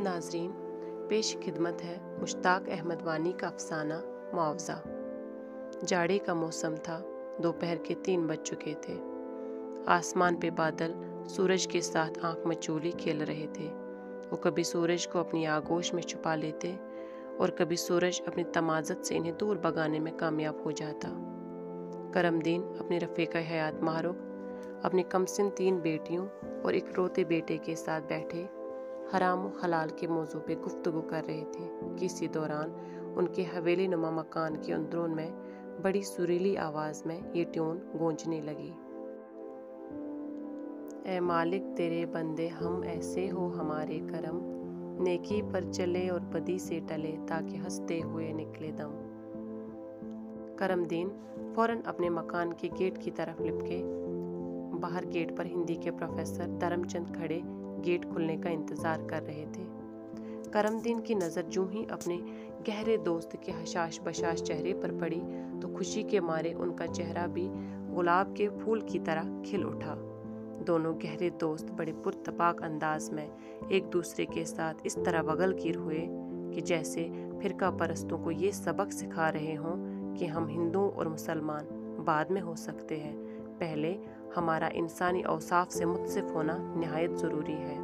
ناظرین، پیش خدمت ہے مشتاق احمد وانی کا افسانہ معاوضہ۔ جاڑے کا موسم تھا، دوپہر کے 3 بج چکے تھے۔ آسمان پہ بادل سورج کے ساتھ آنکھ مچولی کھیل رہے تھے۔ وہ کبھی سورج کو اپنی آغوش میں چھپا لیتے اور کبھی سورج اپنی تمازت سے انہیں دور بھگانے میں کامیاب ہو جاتا۔ کرم دین اپنی رفیقہ حیات ماہرخ، اپنی کمسن 3 بیٹیوں اور ایک روتے بیٹے کے ساتھ بیٹھے حرام و حلال کے موضوع پہ گفتگو کر رہے تھے کہ اسی دوران ان کے حویلی نما مکان کے اندرون میں بڑی سریلی آواز میں یہ ٹیون گونجنے لگی۔ اے مالک تیرے بندے ہم ایسے ہو ہمارے کرم، نیکی پر چلے اور بدی سے ٹلے تاکہ ہنستے ہوئے نکلے دم۔ کرم دین فوراً اپنے مکان کے گیٹ کی طرف لپکے۔ باہر گیٹ پر ہندی کے پروفیسر دھرم چند کھڑے گیٹ کھلنے کا انتظار کر رہے تھے۔ کرم دین کی نظر جوں ہی اپنے گہرے دوست کے حشاش بشاش چہرے پر پڑی تو خوشی کے مارے ان کا چہرہ بھی گلاب کے پھول کی طرح کھل اٹھا۔ دونوں گہرے دوست بڑے پرتپاک انداز میں ایک دوسرے کے ساتھ اس طرح وگل گیر ہوئے کہ جیسے فرقہ پرستوں کو یہ سبق سکھا رہے ہوں کہ ہم ہندو اور مسلمان بعد میں ہو سکتے ہیں، پہلے ہمارا انسانی اوصاف سے متصف ہونا نہایت ضروری ہے۔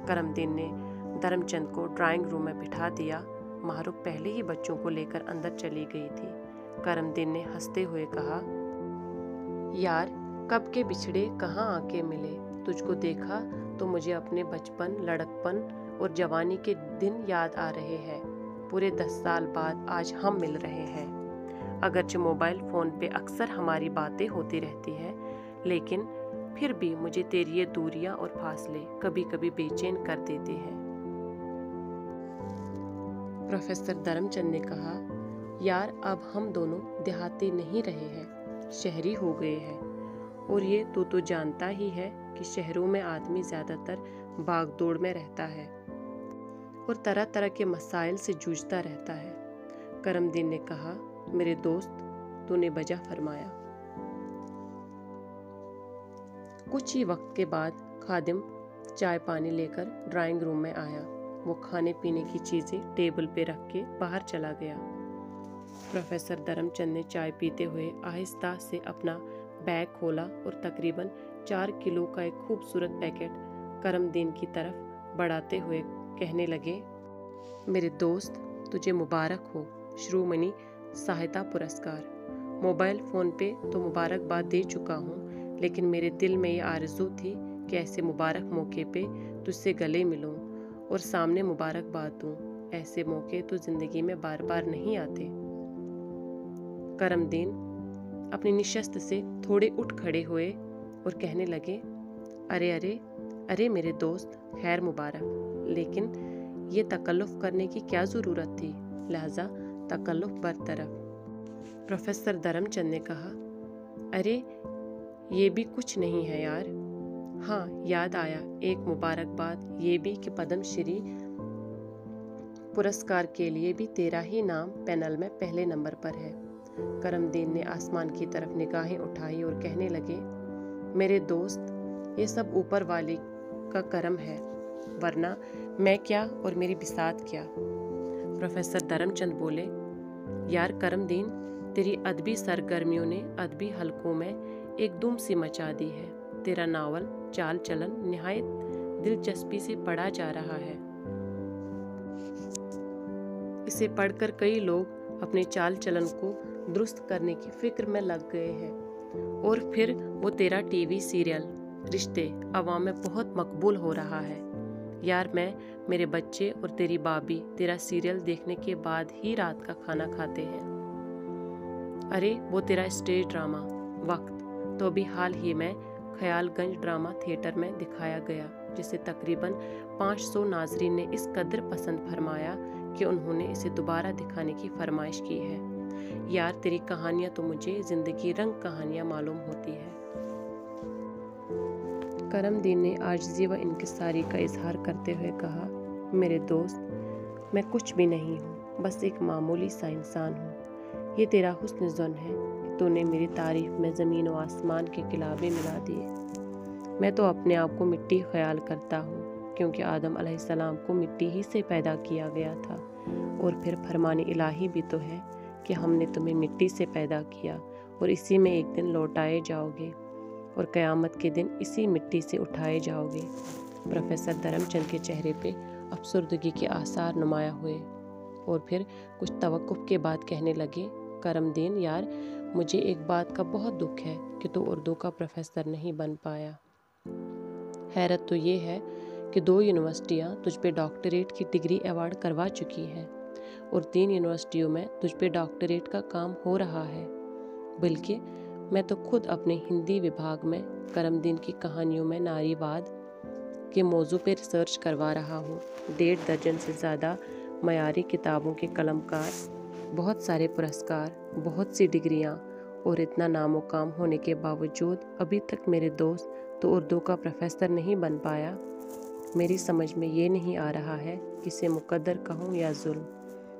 کرم دین نے دھرم چند کو ڈرائنگ روم میں بٹھا دیا۔ ماہرخ پہلے ہی بچوں کو لے کر اندر چلی گئی تھی۔ کرم دین نے ہنستے ہوئے کہا، یار کب کے بچھڑے کہاں آ کے ملے، تجھ کو دیکھا تو مجھے اپنے بچپن، لڑکپن اور جوانی کے دن یاد آ رہے ہیں۔ پورے 10 سال بعد آج ہم مل رہے ہیں۔ اگرچہ موبائل فون پہ اکثر ہماری باتیں ہوتی رہتی ہے، لیکن پھر بھی مجھے تیری یہ دوریاں اور فاصلے کبھی کبھی بے چین کر دیتے ہیں۔ پروفیسر دھرم چند نے کہا، یار اب ہم دونوں دیہاتی نہیں رہے ہیں، شہری ہو گئے ہیں، اور یہ تو جانتا ہی ہے کہ شہروں میں آدمی زیادہ تر بھاگ دوڑ میں رہتا ہے اور طرح طرح کے مسائل سے جوجھتا رہتا ہے۔ کرم دین نے کہا، میرے دوست تو نے بجا فرمایا۔ کچھ ہی وقت کے بعد خادم چائے پانی لے کر ڈرائنگ روم میں آیا۔ وہ کھانے پینے کی چیزیں ٹیبل پہ رکھ کے باہر چلا گیا۔ پروفیسر دھرم چند نے چائے پیتے ہوئے آہستہ سے اپنا بیگ کھولا اور تقریباً 4 کلو کا ایک خوبصورت پیکٹ کرم دین کی طرف بڑھاتے ہوئے کہنے لگے، میرے دوست تجھے مبارک ہو شرومنی سہایتا پرسکار۔ موبائل فون پہ تو مبارکباد دے چکا ہوں، لیکن میرے دل میں یہ آرزو تھی کہ ایسے مبارک موقع پہ تجھ سے گلے ملوں اور سامنے مبارکباد دوں۔ ایسے موقع تو زندگی میں بار بار نہیں آتے۔ کرم دین اپنی نشست سے تھوڑے اٹھ کھڑے ہوئے اور کہنے لگے، ارے میرے دوست خیر مبارک، لیکن یہ تکلف کرنے کی کیا ضرورت تھی، لہذا تکلف برطرف۔ پروفیسر دھرم چند نے کہا، ارے یہ بھی کچھ نہیں ہے یار۔ ہاں یاد آیا ایک مبارکباد یہ بھی کہ پدم شری پرسکار کے لیے بھی تیرا ہی نام پینل میں پہلے نمبر پر ہے۔ کرم دین نے آسمان کی طرف نگاہیں اٹھائی اور کہنے لگے، میرے دوست یہ سب اوپر والے کا کرم ہے، ورنہ میں کیا اور میری بساط کیا۔ پروفیسر دھرم چند بولے، یار کرم دین تیری ادبی سرگرمیوں نے ادبی حلقوں میں ایک دھوم سی مچا دی ہے۔ تیرا ناول چال چلن نہایت دلچسپی سے پڑھا جا رہا ہے۔ اسے پڑھ کر کئی لوگ اپنے چال چلن کو درست کرنے کی فکر میں لگ گئے ہیں، اور پھر وہ تیرا ٹی وی سیریل رشتے عوام میں بہت مقبول ہو رہا ہے۔ یار میں، میرے بچے اور تیری بابی تیرا سیریل دیکھنے کے بعد ہی رات کا کھانا کھاتے ہیں۔ ارے وہ تیرا اسٹیج ڈرامہ وقت تو بھی حال ہی میں خیال گنج ڈرامہ تھیٹر میں دکھایا گیا، جسے تقریباً 500 ناظرین نے اس قدر پسند فرمایا کہ انہوں نے اسے دوبارہ دکھانے کی فرمائش کی ہے۔ یار تیری کہانیاں تو مجھے زندگی رنگ کہانیاں معلوم ہوتی ہے۔ کرم دین نے عاجزی و انکساری کا اظہار کرتے ہوئے کہا، میرے دوست میں کچھ بھی نہیں ہوں، بس ایک معمولی سا انسان ہوں۔ یہ تیرا حسن ظن ہے کہ تو نے میری تعریف میں زمین و آسمان کے کلابے ملا دیے۔ میں تو اپنے آپ کو مٹی خیال کرتا ہوں، کیونکہ آدم علیہ السلام کو مٹی ہی سے پیدا کیا گیا تھا، اور پھر فرمان الہی بھی تو ہے کہ ہم نے تمہیں مٹی سے پیدا کیا اور اسی میں ایک دن لوٹائے جاؤ گے اور قیامت کے دن اسی مٹی سے اٹھائے جاؤ گے۔ پروفیسر دھرم چند کے چہرے پہ افسردگی کے آثار نمایاں ہوئے اور پھر کچھ توقف کے بعد کہنے لگے، کرم دین یار، مجھے ایک بات کا بہت دکھ ہے کہ تو اردو کا پروفیسر نہیں بن پایا۔ حیرت تو یہ ہے کہ 2 یونیورسٹیاں تجھ پہ ڈاکٹریٹ کی ڈگری ایوارڈ کروا چکی ہیں اور 3 یونیورسٹیوں میں تجھ پہ ڈاکٹریٹ کا کام ہو رہا ہے، بلکہ میں تو خود اپنے ہندی وبھاگ میں کرم دین کی کہانیوں میں ناری واد کے موضوع پہ ریسرچ کروا رہا ہوں۔ 1.5 درجن سے زیادہ معیاری کتابوں کے قلمکار، بہت سارے پرسکار، بہت سی ڈگریاں، اور اتنا نام و کام ہونے کے باوجود ابھی تک میرے دوست تو اردو کا پروفیسر نہیں بن پایا۔ میری سمجھ میں یہ نہیں آ رہا ہے کہ اسے مقدر کہوں یا ظلم۔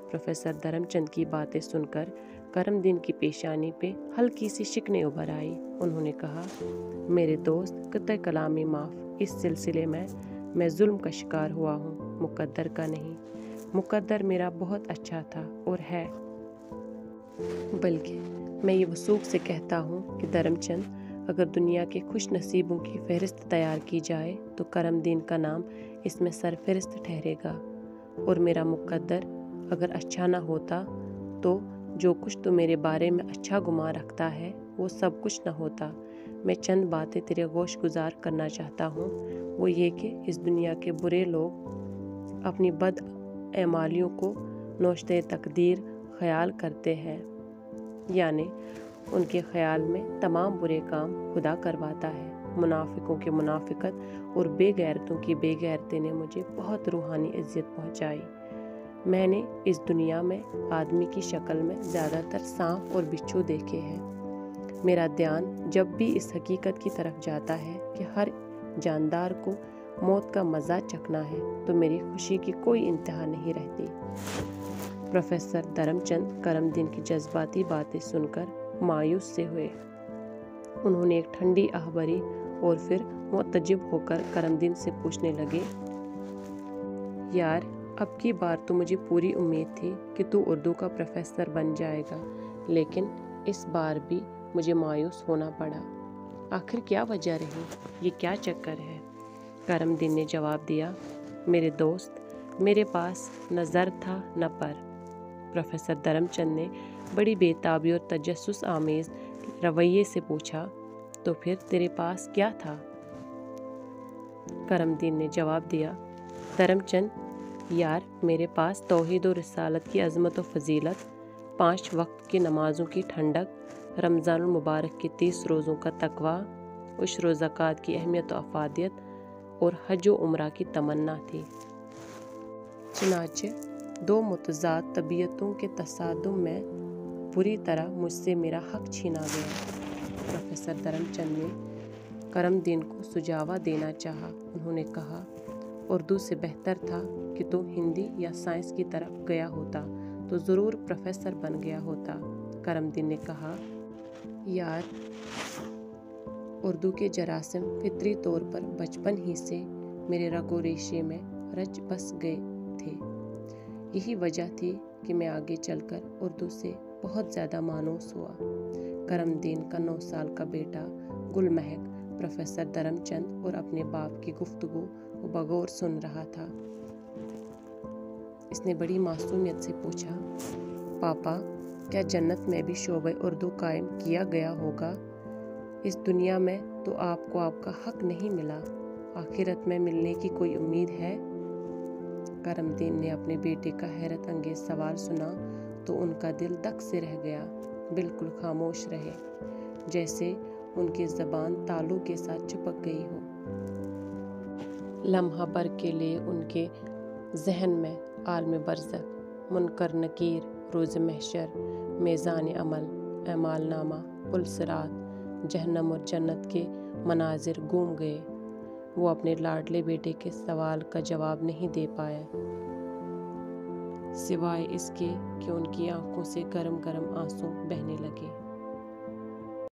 پروفیسر دھرم چند کی باتیں سن کر کرم دین کی پیشانی پہ ہلکی سی شکنیں ابھر آئی۔ انہوں نے کہا، میرے دوست، قطع کلامی معاف، اس سلسلے میں ظلم کا شکار ہوا ہوں، مقدر کا نہیں۔ مقدر میرا بہت اچھا تھا اور ہے، بلکہ میں یہ وثوق سے کہتا ہوں کہ دھرم چند، اگر دنیا کے خوش نصیبوں کی فہرست تیار کی جائے تو کرم دین کا نام اس میں سرفہرست ٹھہرے گا، اور میرا مقدر اگر اچھا نہ ہوتا تو جو کچھ تو میرے بارے میں اچھا گمان رکھتا ہے وہ سب کچھ نہ ہوتا۔ میں چند باتیں تیرے گوش گزار کرنا چاہتا ہوں، وہ یہ کہ اس دنیا کے برے لوگ اپنی بد اعمالیوں کو نوشتہ تقدیر خیال کرتے ہیں، یعنی ان کے خیال میں تمام برے کام خدا کرواتا ہے۔ منافقوں کی منافقت اور بے غیرتوں کی بے غیرتی نے مجھے بہت روحانی اذیت پہنچائی۔ میں نے اس دنیا میں آدمی کی شکل میں زیادہ تر سانپ اور بچھو دیکھے ہیں۔ میرا دھیان جب بھی اس حقیقت کی طرف جاتا ہے کہ ہر جاندار کو موت کا مزہ چکھنا ہے تو میری خوشی کی کوئی انتہا نہیں رہتی۔ پروفیسر دھرم چند کرم دین کی جذباتی باتیں سن کر مایوس سے ہوئے۔ انہوں نے ایک ٹھنڈی آہ بھری اور پھر معتجب ہو کر کرم دین سے پوچھنے لگے، یار، اب کی بار تو مجھے پوری امید تھی کہ تو اردو کا پروفیسر بن جائے گا، لیکن اس بار بھی مجھے مایوس ہونا پڑا۔ آخر کیا وجہ رہی؟ یہ کیا چکر ہے؟ کرم دین نے جواب دیا، میرے دوست، میرے پاس نہ زر تھا نہ پر۔ پروفیسر دھرم چند نے بڑی بے تابی اور تجسس آمیز رویے سے پوچھا، تو پھر تیرے پاس کیا تھا؟ کرم دین نے جواب دیا، دھرم چند یار، میرے پاس توحید و رسالت کی عظمت و فضیلت، 5 وقت کی نمازوں کی ٹھنڈک، رمضان المبارک کے 30 روزوں کا تقویٰ، عشر و زکوٰۃ کی اہمیت و افادیت اور حج و عمرہ کی تمنا تھی۔ چنانچہ 2 متضاد طبیعتوں کے تصادم میں بری طرح مجھ سے میرا حق چھینا گیا۔ پروفیسر دھرم چند نے کرم دین کو سجاوا دینا چاہا۔ انہوں نے کہا، اردو سے بہتر تھا کہ تو ہندی یا سائنس کی طرف گیا ہوتا تو ضرور پروفیسر بن گیا ہوتا۔ کرم دین نے کہا، یار، اردو کے جراثیم فطری طور پر بچپن ہی سے میرے رگ و ریشے میں رچ بس گئے تھے۔ یہی وجہ تھی کہ میں آگے چل کر اردو سے بہت زیادہ مانوس ہوا۔ کرم دین کا 9 سال کا بیٹا گل مہک پروفیسر دھرم چند اور اپنے باپ کی گفتگو کو بغور سن رہا تھا۔ اس نے بڑی معصومیت سے پوچھا، پاپا، کیا جنت میں بھی شعبہ اردو قائم کیا گیا ہوگا؟ اس دنیا میں تو آپ کو آپ کا حق نہیں ملا، آخرت میں ملنے کی کوئی امید ہے؟ کرم دین نے اپنے بیٹے کا حیرت انگیز سوال سنا تو ان کا دل دک سے رہ گیا، بالکل خاموش رہے، جیسے ان کی زبان تالو کے ساتھ چپک گئی ہو۔ لمحہ بھر کے لیے ان کے ذہن میں عالم برزخ، منکر نکیر، روز محشر، میزان عمل، اعمال نامہ، پل صراط، جہنم اور جنت کے مناظر گم گئے۔ وہ اپنے لاڈلے بیٹے کے سوال کا جواب نہیں دے پایا، سوائے اس کے کہ ان کی آنکھوں سے گرم گرم آنسو بہنے لگے۔